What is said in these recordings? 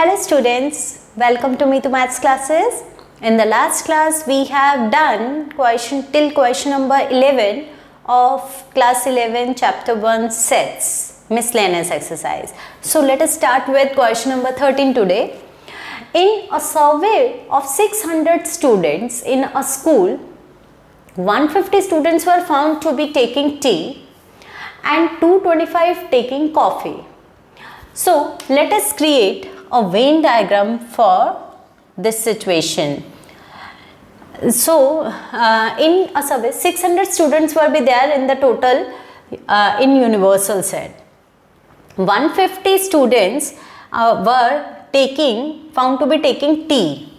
Hello students, welcome to Me to Maths classes. In the last class we have done till question number 11 of class 11 chapter 1 sets miscellaneous exercise. So let us start with question number 13 today. In a survey of 600 students in a school, 150 students were found to be taking tea and 225 taking coffee. So let us create a Venn diagram for this situation. So in a survey, 600 students will be there in the total in universal set. 150 students were found to be taking tea.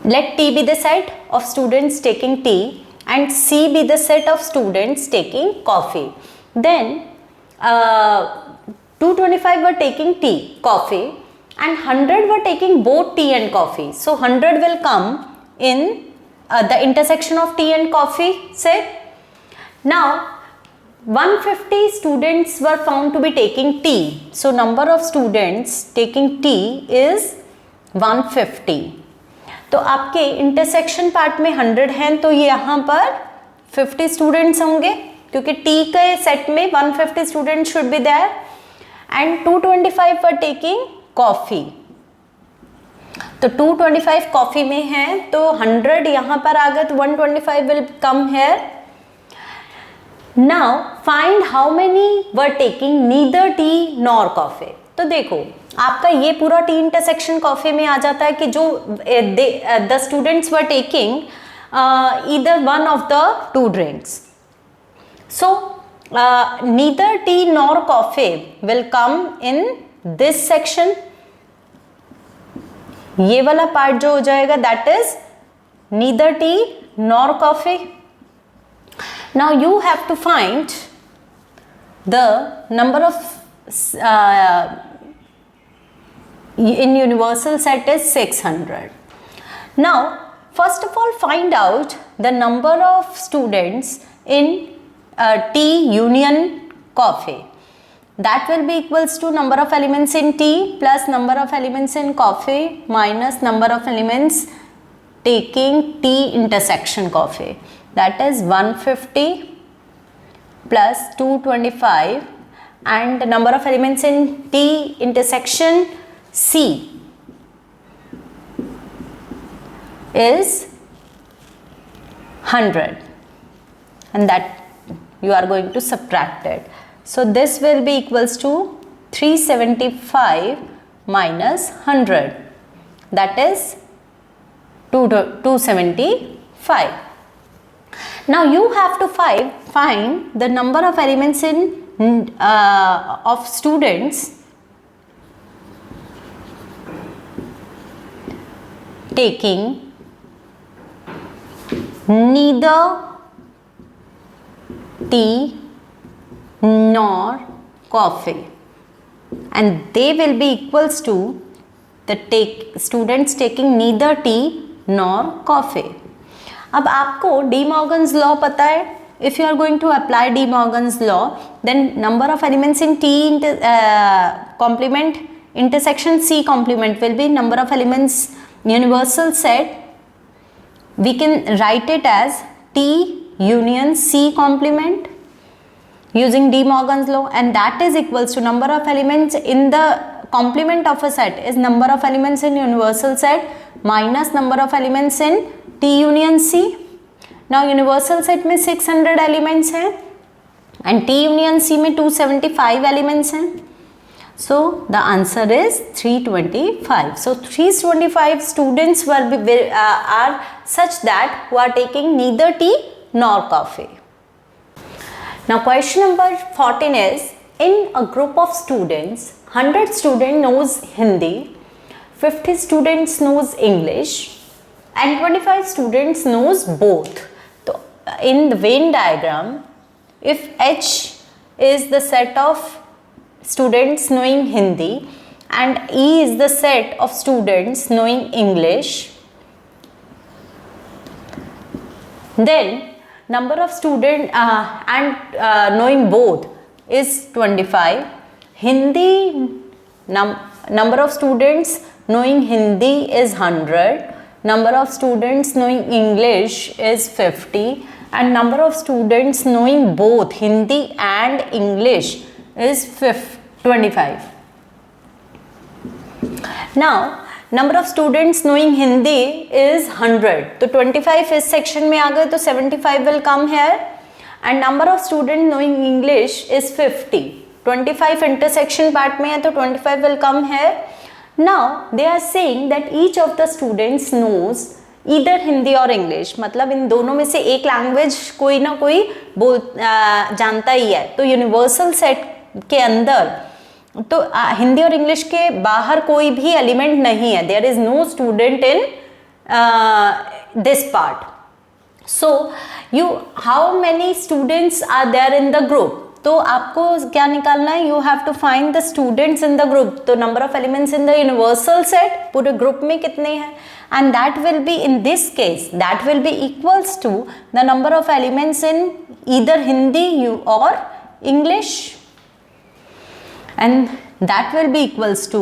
Let T be the set of students taking tea and C be the set of students taking coffee. Then 225 were taking tea, coffee, and 100 were taking both tea and coffee. So 100 will come in the intersection of tea and coffee set. Now 150 students were found to be taking tea. So number of students taking tea is 150. तो आपके intersection part में 100 हैं तो यहाँ पर 50 students होंगे क्योंकि T के सेट में 150 students should be there and 225 for taking coffee. तो 225 कॉफी में है तो 100 यहाँ पर आ गए तो 125 will come here. Now find how many were taking neither tea nor coffee. तो देखो आपका ये पूरा टी इंटरसेक्शन कॉफी में आ जाता है कि जो the students were taking either one of the two drinks. So neither tea nor coffee will come in this section. ये वाला पार्ट जो हो जाएगा that is neither tea nor coffee. Now you have to find the number of in universal set is 600. Now first of all find out the number of students in tea union coffee. That will be equals to number of elements in tea plus number of elements in coffee minus number of elements taking tea intersection coffee. That is 150 plus 225 and the number of elements in tea intersection C is 100 and that you are going to subtract it. So this will be equals to 375 minus 100, that is 275. Now you have to find the number of elements in of students taking neither tea nor coffee and they will be equals to the students taking neither tea nor coffee. अब आपको De Morgan's law पता है. If you are going to apply De Morgan's law, then number of elements in T complement intersection C complement will be number of elements universal set. We can write it as T union C complement using De Morgan's law and that is equals to number of elements in the complement of a set is number of elements in universal set minus number of elements in T union C. Now universal set में 600 elements हैं and T union C में 275 elements हैं. So the answer is 325. So 325 students are such that who are taking neither tea nor coffee. Now question number 14 is, in a group of students, 100 students knows Hindi, 50 students knows English and 25 students knows both. So in the Venn diagram, if H is the set of students knowing Hindi and E is the set of students knowing English, then number of students and knowing both is 25. Hindi number of students knowing Hindi is 100, number of students knowing English is 50, and number of students knowing both Hindi and English is 25. Now number of students knowing Hindi is 100, तो 25 इस section में आ गए तो 75 will come here, and number of students knowing English is 50. 25 intersection part में है तो 25 will come here. Now they are saying that each of the students knows either Hindi और English, मतलब इन दोनों में से एक लैंग्वेज कोई ना कोई जानता ही है. तो यूनिवर्सल सेट के अंदर तो हिंदी और इंग्लिश के बाहर कोई भी एलिमेंट नहीं है. There is no student in this part. So you how many students are there in the group, तो आपको क्या निकालना है, you have to find the students in the group. तो number of elements in the universal set पूरे group में कितने हैं, and that will be in this case that will be equals to the number of elements in either Hindi और English, and that will be equals to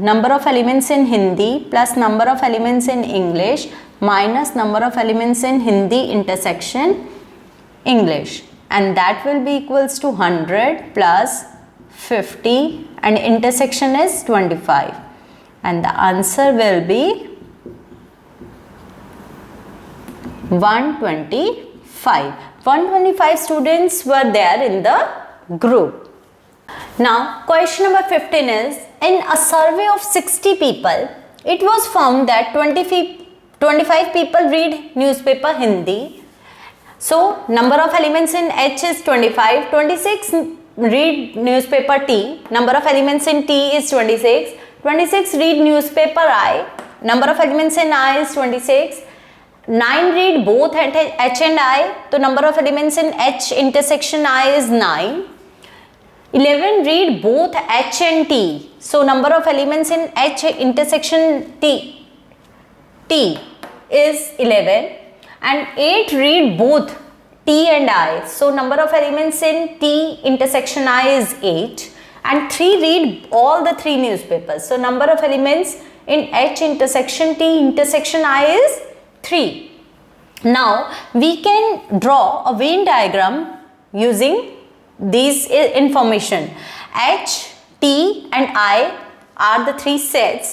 number of elements in Hindi plus number of elements in English minus number of elements in Hindi intersection English, and that will be equals to 100 plus 50 and intersection is 25, and the answer will be 125. 125 students were there in the group. Now question number 15 is, in a survey of 60 people it was found that 25 people read newspaper Hindi. So number of elements in H is 25, 26 read newspaper T, number of elements in T is 26, 26 read newspaper I, number of elements in I is 26, 9 read both H and I, so number of elements in H intersection I is 9. 11 read both H and T, so number of elements in H intersection T is 11, and 8 read both T and I, so number of elements in T intersection I is 8, and 3 read all the 3 newspapers, so number of elements in H intersection T intersection I is 3. Now we can draw a Venn diagram using these information. H, T and I are the 3 sets.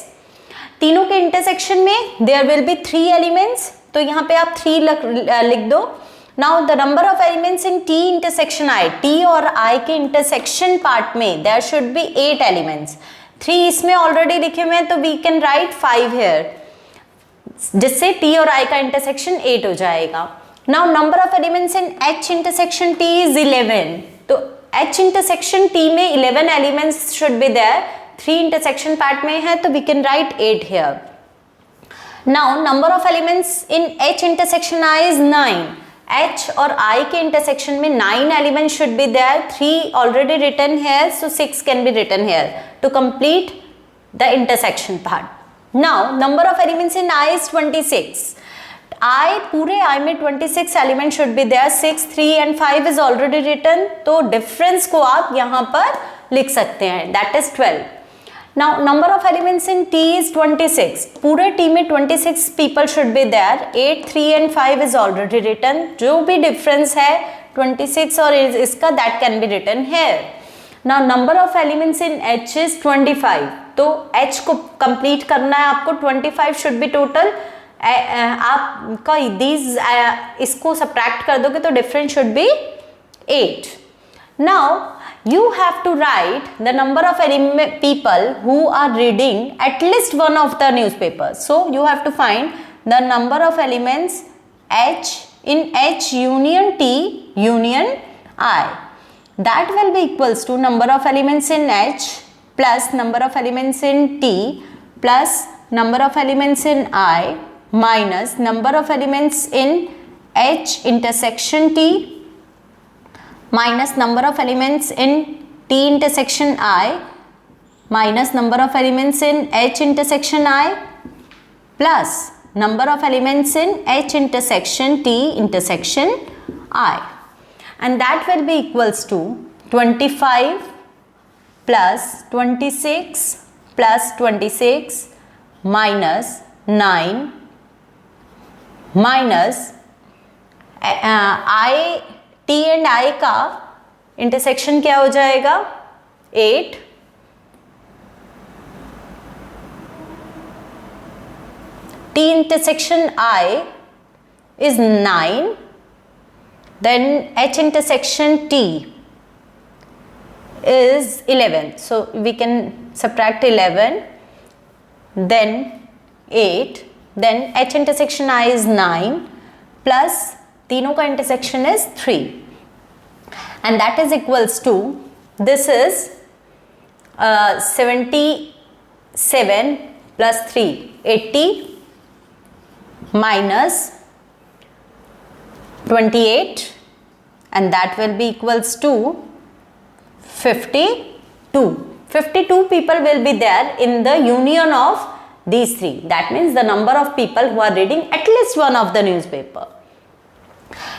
तीनों के intersection में there will be 3 elements, तो यहाँ पे आप 3 लिख दो. Now the number of elements in T intersection I, T और I के intersection part में there should be 8 elements. 3 इसमें already लिखे हुए हैं तो we can write 5 here, जिससे T और I का intersection 8 हो जाएगा. Now number of elements in H intersection T is 11. तो H intersection T में 11 elements should be there, 3 intersection part में है तो we can write 8 here. Now number of elements in H intersection I is 9. H और I के intersection में 9 elements should be there, 3 already written here, so 6 can be written here to complete the intersection part. Now number of elements in I is 26. I पूरे I में 26 element should be there, 6, 3 and 5 is already written, तो difference को आप यहाँ पर लिख सकते हैं, that is 12. Now number of elements in T is 26. पूरे T में 26 people should be there, 8, 3 and 5 is already written. जो भी डिफरेंस है 26 और इसका that can be written here. Now number of elements in H is 25. तो H को complete करना है आपको, 25 शुड बी टोटल. आपका दीज इसको सब्ट्रैक्ट कर दोगे तो difference should be 8. Now you have to write the number of people who are reading at least one of the newspapers. So you have to find the number of elements H in H union T union I. That will be equals to number of elements in H plus number of elements in T plus number of elements in I minus number of elements in H intersection T minus number of elements in T intersection I minus number of elements in H intersection I plus number of elements in H intersection T intersection I, and that will be equals to 25 plus 26 plus 26 minus 9 minus I, T and I का intersection क्या हो जाएगा 8, T intersection I is 9, then H intersection T is 11, so we can subtract 11, then 8, then H intersection I is 9 plus तीनों का intersection is 3, and that is equals to, this is 77 plus 3, 80 minus 28, and that will be equals to 52. 52 people will be there in the union of these three. That means the number of people who are reading at least one of the newspaper.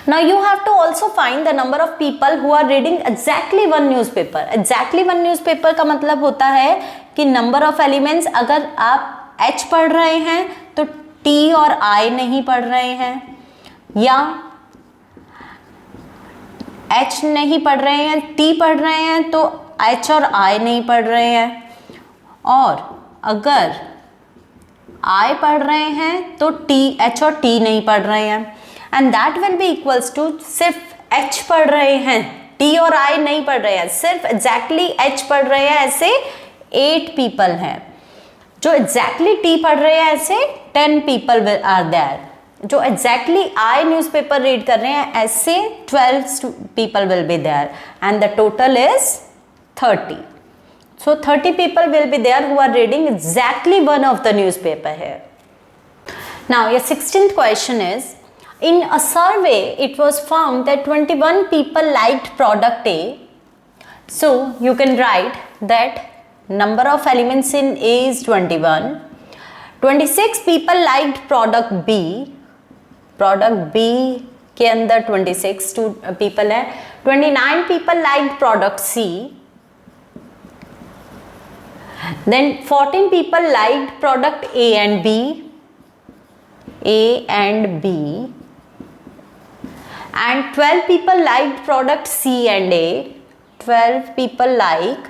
Now you have to also find the number of people who are reading exactly one newspaper. Exactly one newspaper का मतलब होता है कि number of elements, अगर आप H पढ़ रहे हैं तो T और I नहीं पढ़ रहे हैं, या H नहीं पढ़ रहे हैं, T पढ़ रहे हैं तो H और I नहीं पढ़ रहे हैं, और अगर I पढ़ रहे हैं तो H और T नहीं पढ़ रहे हैं, and that will be equals to सिर्फ H पढ़ रहे हैं, T और I नहीं पढ़ रहे हैं, सिर्फ एग्जैक्टली H पढ़ रहे हैं, ऐसे 8 पीपल हैं। जो एग्जैक्टली T पढ़ रहे हैं ऐसे 10 पीपल आर देयर। जो एग्जैक्टली I न्यूज़पेपर रीड कर रहे हैं ऐसे 12 people will be there, and the total is 30. So 30 people will be there who are reading exactly one of the newspaper here. Now your 16th question is, in a survey it was found that 21 people liked product A. So you can write that number of elements in A is 21. 26 people liked product B. Product B के अंदर 26 people है. 29 people liked product C. Then 14 people liked product A and B. A and B. And 12 people liked product C and A. 12 people like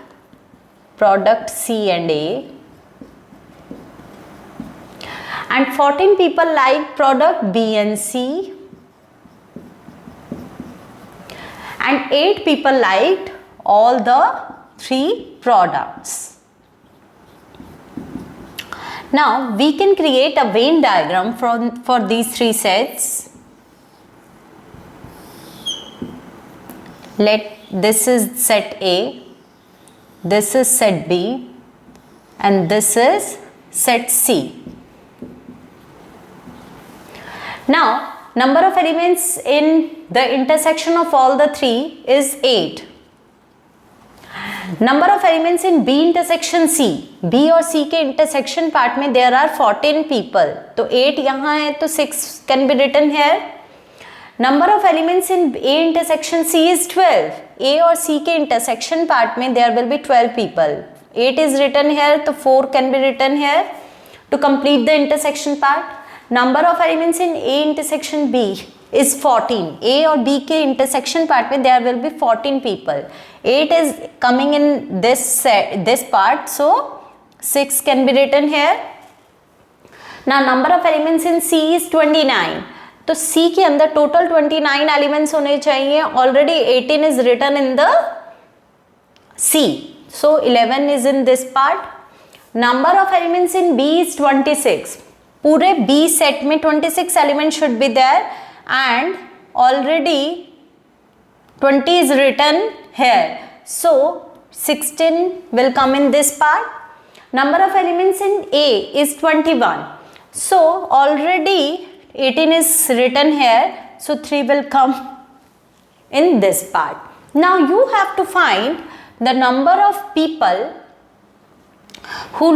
product C and A. And 14 people liked product B and C. And 8 people liked all the 3 products. Now we can create a Venn diagram for these 3 sets. This is set A, this is set B, and this is set C. Now number of elements in the intersection of all the 3 is 8. Number of elements in B intersection C, B और C के intersection part में there are 14 people, तो 8 यहाँ है तो 6 can be written here. Number of elements in A intersection C is 12. A और C के intersection part में there will be 12 people. 8 is written here, तो 4 can be written here to complete the intersection part. Number of elements in A intersection B is 14. A और B के intersection part में there will be 14 people. 8 is coming in this part, so 6 can be written here. Now number of elements in C is 29. तो C के अंदर total 29 elements होने चाहिए. Already 18 is written in the C, so 11 is in this part. Number of elements in B is 26. पूरे B set में 26 element should be there, and already 20 is written here, so 16 will come in this part. Number of elements in A is 21. So already 18 is written here, so 3 will come in this part. Now you have to find the number of people who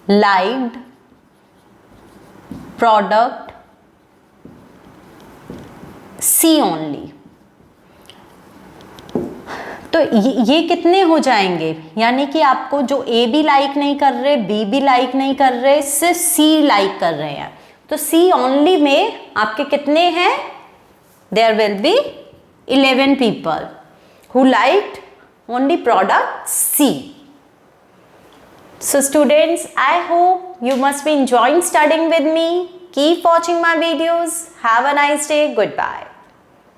liked product C only. तो ये कितने हो जाएंगे, यानी कि आपको जो ए भी लाइक नहीं कर रहे, बी भी लाइक नहीं कर रहे, सिर्फ सी लाइक कर रहे हैं, तो सी ओनली में आपके कितने हैं, there will be 11 people who liked only product C. So students, I hope you must be enjoying studying with me. Keep watching my videos. Have a nice day. Goodbye.